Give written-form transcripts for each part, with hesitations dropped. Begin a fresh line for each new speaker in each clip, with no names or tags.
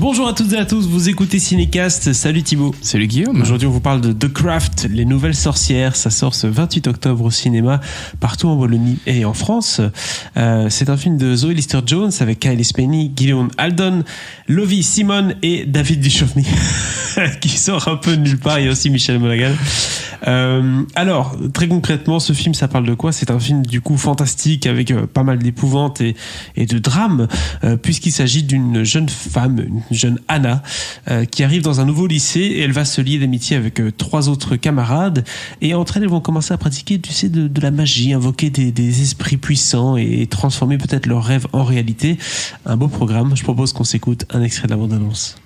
Bonjour à toutes et à tous, vous écoutez Cinécast, salut Thibaut.
Salut Guillaume.
Aujourd'hui on vous parle de The Craft, les nouvelles sorcières, ça sort ce 28 octobre au cinéma partout en Wallonie et en France. C'est un film de Zoe Lister-Jones avec Kyle Speny, Gillian Aldon, Lovie Simon et David Duchovny qui sort un peu de nulle part, il y a aussi Michel Monaghan. Alors, très concrètement, ce film, ça parle de quoi ? C'est un film du coup fantastique avec pas mal d'épouvante et de drame, puisqu'il s'agit d'une jeune femme, une jeune Anna, qui arrive dans un nouveau lycée et elle va se lier d'amitié avec 3 autres camarades, et entre elles vont commencer à pratiquer, tu sais, de la magie, invoquer des esprits puissants et transformer peut-être leurs rêves en réalité. Un beau programme. Je propose qu'on s'écoute un extrait de la bande-annonce.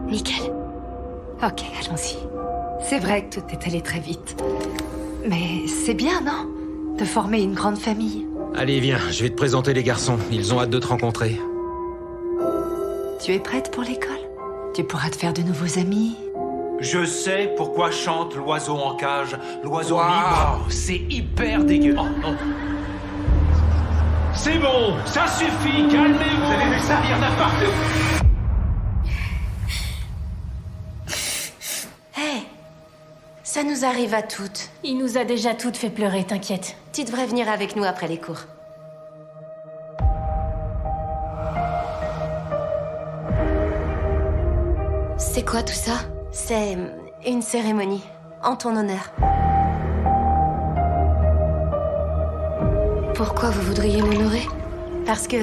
Nickel. Ok, allons-y. C'est vrai que tout est allé très vite. Mais c'est bien, non ? De former une grande famille.
Allez, viens, je vais te présenter les garçons. Ils ont hâte de te rencontrer.
Tu es prête pour l'école ? Tu pourras te faire de nouveaux amis.
Je sais pourquoi chante l'oiseau en cage, l'oiseau libre. C'est hyper dégueu. Oh, non. C'est bon, ça suffit, calmez-vous. Vous avez vu ça, il y en a partout.
Hey, ça nous arrive à toutes.
Il nous a déjà toutes fait pleurer, t'inquiète.
Tu devrais venir avec nous après les cours. C'est quoi tout ça ? C'est une cérémonie, en ton honneur. Pourquoi vous voudriez m'honorer ? Parce que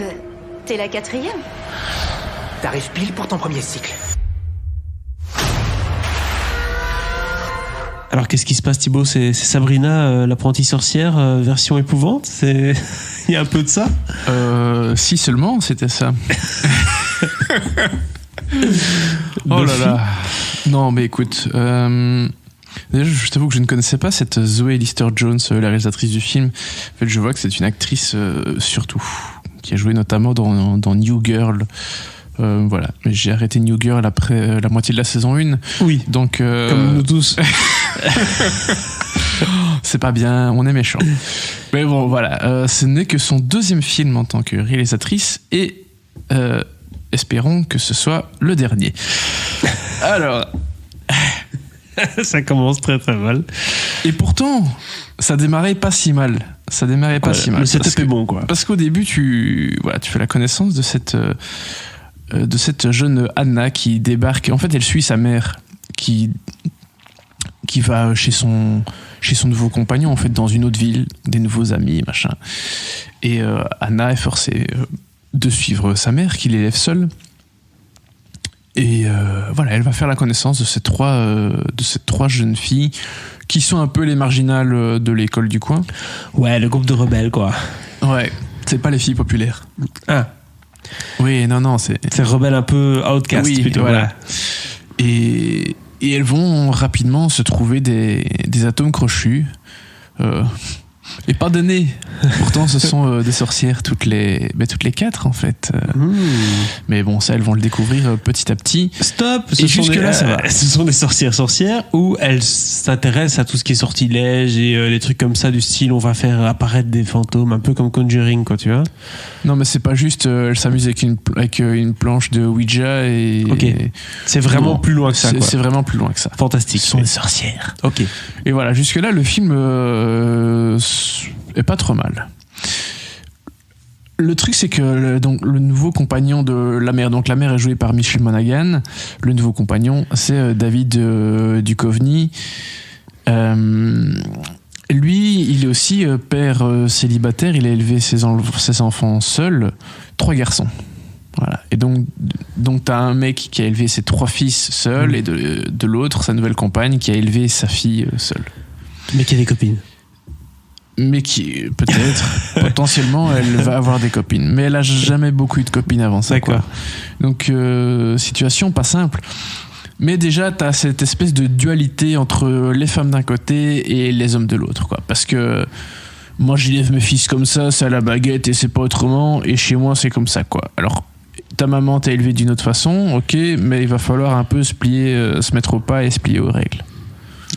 t'es la 4e.
T'arrives pile pour ton premier cycle.
Alors qu'est-ce qui se passe, Thibaut ? C'est Sabrina, l'apprentie sorcière, version épouvante ? Il y a un peu de ça ?
Si seulement, c'était ça. Oh là là. Non, mais écoute, déjà, je t'avoue que je ne connaissais pas cette Zoe Lister-Jones, la réalisatrice du film. En fait, je vois que c'est une actrice surtout, qui a joué notamment dans New Girl. Voilà, mais j'ai arrêté New Girl après la moitié de la saison 1.
Oui,
donc
comme nous tous.
C'est pas bien, on est méchant. Mais bon, voilà, ce n'est que son 2e film en tant que réalisatrice, et espérons que ce soit le dernier. Alors,
ça commence très très mal.
Et pourtant, ça démarrait pas si mal.
Le setup est bon, quoi.
Parce qu'au début, tu fais la connaissance de cette jeune Anna qui débarque. En fait, elle suit sa mère qui va chez son nouveau compagnon, en fait, dans une autre ville, des nouveaux amis, machin. Et Anna est forcée de suivre sa mère, qui l'élève seule. Et voilà, elle va faire la connaissance de ces trois jeunes filles qui sont un peu les marginales de l'école du coin.
Ouais, le groupe de rebelles, quoi.
Ouais, c'est pas les filles populaires.
Ah.
Oui, non, c'est
rebelles un peu outcast,
oui,
plutôt.
Voilà. Et elles vont rapidement se trouver des atomes crochus. Et pas de nez. Pourtant, ce sont des sorcières toutes les 4, en fait. Mais bon, ça, elles vont le découvrir petit à petit.
Stop.
Et jusque-là, ça va.
Ce sont des sorcières ou elles s'intéressent à tout ce qui est sortilège et les trucs comme ça du style on va faire apparaître des fantômes, un peu comme Conjuring, quoi, tu vois.
Non, mais c'est pas juste elles s'amusent avec une planche de Ouija et...
Ok. C'est vraiment plus loin que ça, quoi.
C'est vraiment plus loin que ça.
Fantastique.
Ce sont des sorcières.
Ok.
Et voilà, jusque-là, le film est pas trop mal. Le truc, c'est que le nouveau compagnon de la mère, donc la mère est jouée par Michel Monaghan, le nouveau compagnon, c'est David Duchovny. Lui, il est aussi père célibataire, il a élevé ses enfants seul, 3 garçons. Voilà. Et donc t'as un mec qui a élevé ses 3 fils seul, et de l'autre, sa nouvelle compagne, qui a élevé sa fille seule.
Mais qui a des copines.
Mais qui, peut-être, potentiellement, elle va avoir des copines. Mais elle a jamais beaucoup eu de copines avant ça.
D'accord.
Quoi. Donc, situation pas simple. Mais déjà, t'as cette espèce de dualité entre les femmes d'un côté et les hommes de l'autre, quoi. Parce que moi, j'élève mes fils comme ça, c'est à la baguette et c'est pas autrement, et chez moi, c'est comme ça, quoi. Alors, ta maman t'a élevé d'une autre façon, ok, mais il va falloir un peu se mettre au pas et se plier aux règles.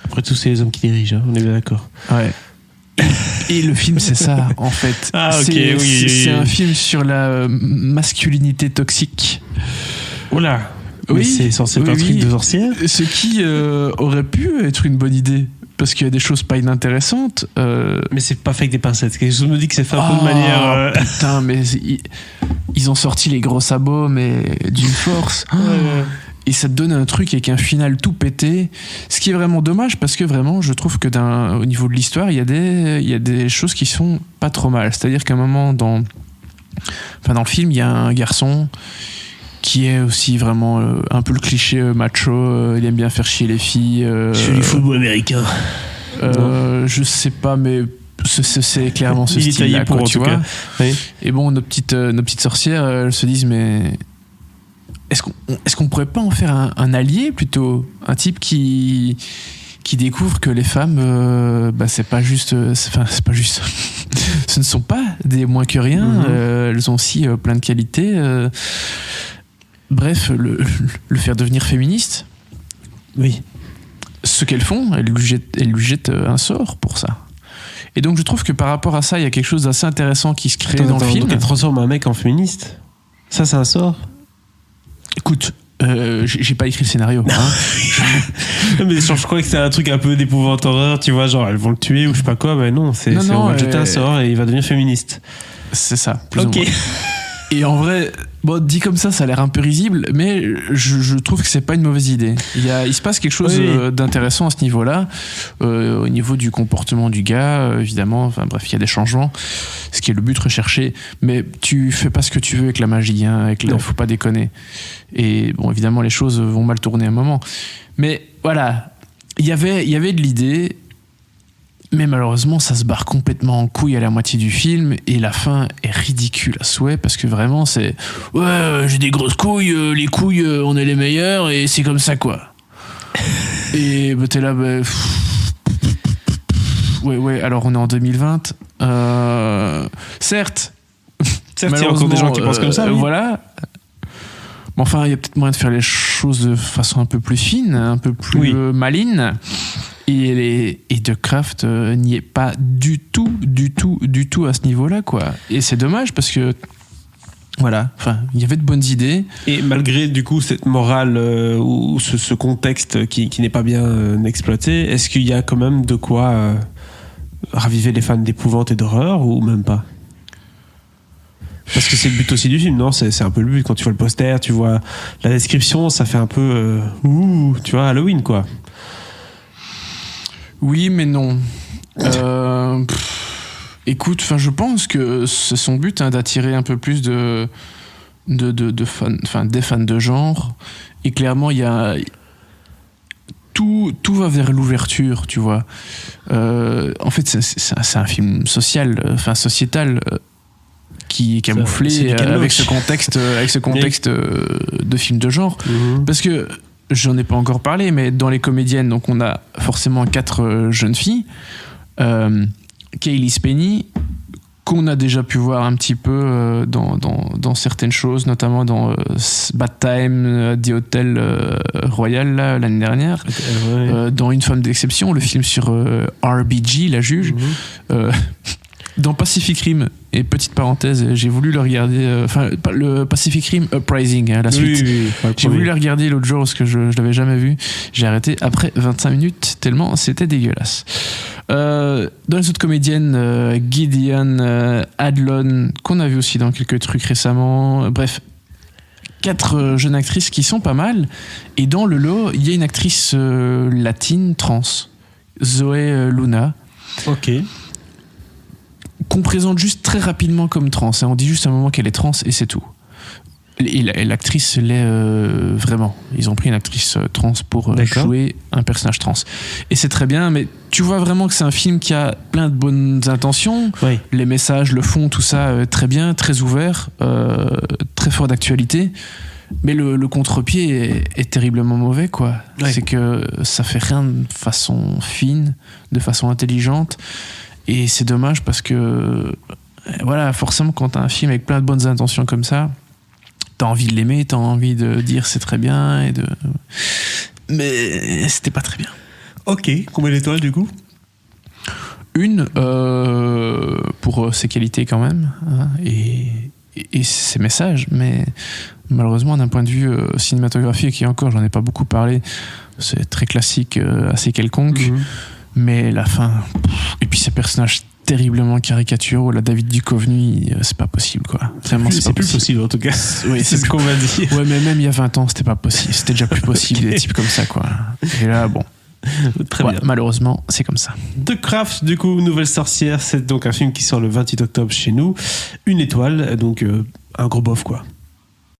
Après tout, c'est les hommes qui dirigent, hein, on est bien d'accord.
Ouais. Et le film, c'est ça, en fait.
Ah, ok,
c'est un film sur la masculinité toxique.
Oula. Mais
Oui,
c'est censé être un truc de sorcière.
Ce qui aurait pu être une bonne idée. Parce qu'il y a des choses pas inintéressantes.
Mais c'est pas fait avec des pincettes. Quelque chose me dit que c'est fait un peu de manière.
Putain, mais ils ont sorti les gros sabots, mais d'une force. Et ça te donne un truc avec un final tout pété. Ce qui est vraiment dommage, parce que vraiment, je trouve que au niveau de l'histoire, il y a des choses qui sont pas trop mal. C'est-à-dire qu'à un moment, dans le film, il y a un garçon qui est aussi vraiment un peu le cliché macho, il aime bien faire chier les filles.
Je suis du football américain.
Je sais pas, mais c'est clairement ce
Il est
style-là,
taillé pour,
quoi,
en
tu
tout
vois.
cas. Oui.
Et bon, nos petites sorcières, elles se disent, mais est-ce qu'on pourrait pas en faire un allié plutôt, un type qui découvre que les femmes, c'est pas juste, c'est pas juste. Ce ne sont pas des moins que rien. Elles ont aussi plein de qualités. Bref, le faire devenir féministe.
Oui.
Ce qu'elles font, elles lui jettent un sort pour ça. Et donc je trouve que par rapport à ça, il y a quelque chose d'assez intéressant qui se crée dans le film.
Donc elle transforme un mec en féministe. Ça, c'est un sort.
Écoute, j'ai pas écrit le scénario. Hein.
Mais je crois que c'est un truc un peu d'épouvante horreur, tu vois, genre elles vont le tuer ou je sais pas quoi. Mais non, on va jeter un sort et il va devenir féministe.
C'est ça, plus
Ok.
ou moins. Et en vrai, bon, dit comme ça a l'air un peu risible, mais je trouve que c'est pas une mauvaise idée. Il se passe quelque chose d'intéressant à ce niveau-là, au niveau du comportement du gars, évidemment. Enfin bref, il y a des changements, ce qui est le but recherché. Mais tu fais pas ce que tu veux avec la magie, hein, faut pas déconner. Et bon, évidemment, les choses vont mal tourner à un moment. Mais voilà, il y avait de l'idée. Mais malheureusement, ça se barre complètement en couille à la moitié du film et la fin est ridicule à souhait parce que vraiment c'est j'ai des grosses couilles, les couilles on est les meilleurs et c'est comme ça quoi. Et t'es là alors on est en 2020. Certes,
il y a encore des gens qui pensent comme ça. Oui.
Voilà. Mais enfin, il y a peut-être moyen de faire les choses de façon un peu plus fine, un peu plus maligne. Et The Craft n'y est pas du tout à ce niveau-là, quoi. Et c'est dommage parce que, voilà, enfin, il y avait de bonnes idées.
Et malgré, du coup, cette morale ou ce contexte qui n'est pas bien exploité, est-ce qu'il y a quand même de quoi raviver les fans d'épouvante et d'horreur ou même pas ? Parce que c'est le but aussi du film, non ? C'est un peu le but. Quand tu vois le poster, tu vois la description, ça fait un peu tu vois, Halloween, quoi.
Oui, mais non. Écoute, je pense que c'est son but d'attirer un peu plus de fans, des fans de genre. Et clairement, il y a tout va vers l'ouverture, tu vois. En fait, c'est un film sociétal. Qui est camouflé avec ce contexte de film de genre. Parce que j'en ai pas encore parlé, mais dans les comédiennes, donc on a forcément 4 jeunes filles. Cailee Spaeny, qu'on a déjà pu voir un petit peu dans certaines choses, notamment dans Bad Time, The Hotel Royal l'année dernière, dans Une femme d'exception, le film sur RBG, la juge, dans Pacific Rim. Et petite parenthèse, j'ai voulu le regarder, le Pacific Rim Uprising, la suite. J'ai voulu le regarder l'autre jour parce que je l'avais jamais vu. J'ai arrêté après 25 minutes tellement c'était dégueulasse. Dans les autres comédiennes, Gideon Adlon, qu'on a vu aussi dans quelques trucs récemment. Bref, 4 jeunes actrices qui sont pas mal. Et dans le lot, il y a une actrice latine trans, Zoé Luna.
Ok.
Qu'on présente juste très rapidement comme trans. On dit juste à un moment qu'elle est trans et c'est tout. Et l'actrice l'est vraiment. Ils ont pris une actrice trans pour jouer un personnage trans. Et c'est très bien, mais tu vois vraiment que c'est un film qui a plein de bonnes intentions. Oui. Les messages, le fond, tout ça, très bien, très ouvert, très fort d'actualité. Mais le contre-pied est terriblement mauvais, quoi. Ouais. C'est que ça fait rien de façon fine, de façon intelligente. Et c'est dommage parce que, voilà, forcément, quand t'as un film avec plein de bonnes intentions comme ça, t'as envie de l'aimer, t'as envie de dire c'est très bien, mais c'était pas très bien.
Ok, combien d'étoiles du coup ?
Une, pour ses qualités quand même, hein, et ses messages, mais malheureusement d'un point de vue cinématographique, et encore j'en ai pas beaucoup parlé, c'est très classique, assez quelconque, mais la fin, et puis ces personnages terriblement caricaturaux, la David Duchovny, c'est pas possible quoi. Vraiment,
c'est plus possible en tout cas.
Oui,
c'est ce qu'on va dire.
Ouais, mais même il y a 20 ans, c'était pas possible, c'était déjà plus possible,
Okay.
des types comme ça quoi. Et là, bon.
Très
Ouais,
bien.
malheureusement, c'est comme ça.
The Craft, du coup, Nouvelle Sorcière, c'est donc un film qui sort le 28 octobre chez nous. 1 étoile, donc un gros bof quoi.